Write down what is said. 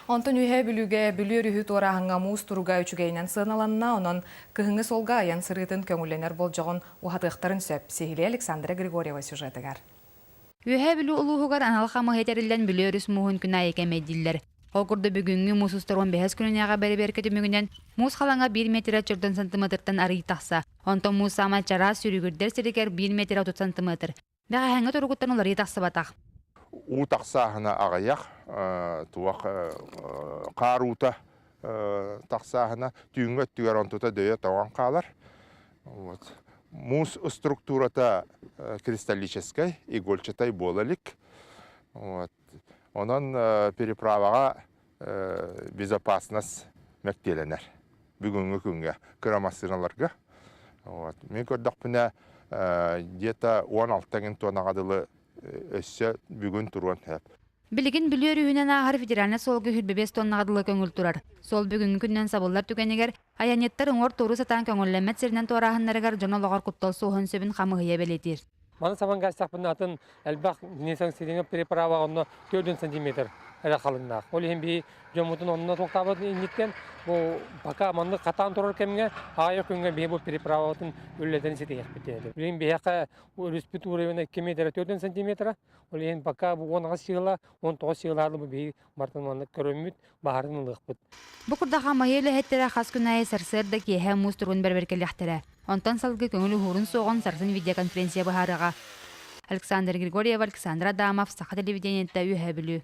Онтон үйе бүліге бүлер үйі торағыңа мұз тұруға үчігейнен сыналанына, онын кығыңы солға аян сырытын көңіленер бол жоғын уғатықтарын сөп. Сехиле Александра Григорьева сюжетігер. Үйе бүлі ұлығығар аналыға мұхетерілден бүлеріс мұхын күна екемейділер. Олқұрды бүгінгі мұсыстар 15 күнінеға бәрі беркеті мүгінен мұз қалаңа 1 метр 4 сантиметртан арый тақса. Онтон мұз сама чара сүрігірдер сірігер 1 метр 30 сантиметр. Бәға әңі тұрғыттан олар етақсы батақ. У тақсағына ағаяқ, туақ қарута тақсағына түйінгі түгер онтута дөйе тауған қалар. Мұз структурата кристаллической, игольчатай болалик. Онан переправаға безопасность мәктеленер. Бүгінгі күнге, кірамасыналарға. Мен көрдік бұна где-то 16 тоннағадылы өссі бүгін тұруан әп. Білігін бүлер үйінен ағар федеральны солғы 25 тоннағадылы көңіл тұрар. Сол бүгінгі күннен сабылар түгенегер, аянеттар ұңғыр тору сатан көңілләмет серінен торағынларығар жоналығар құттал соғын сөбін қамығыя белетер. Маны сабан гастақ бұны атын әлбақ несен сетеңі переправа онына 4 сантиметр әрі қалыннақ. Ол ең бей жомутын онына тоқтабы еңнеттен, бұл бака маңды қатан тұрар кәмінге ағайық күнге бей бұл переправа атын өлілерден сетеңек бітеді. Бұл ең бейяқа респит уровені 2 метр 4 сантиметр, ол ең бака бұл 10 сиғыла, 19 сиғыларды бұл бей мартын маңды көріммет бағарын ұлық бұд. Бұл құрдаға майылы әттері қас күнайы сарсырды кейхә мұз тұрғын бәрберкелі әқтері. Онтан салғы көңілі хурын соғын сарсын видеоконференция бағарыға. Александр Григорьев, Александр Адамов, Сақа телевидениетті үйе білі.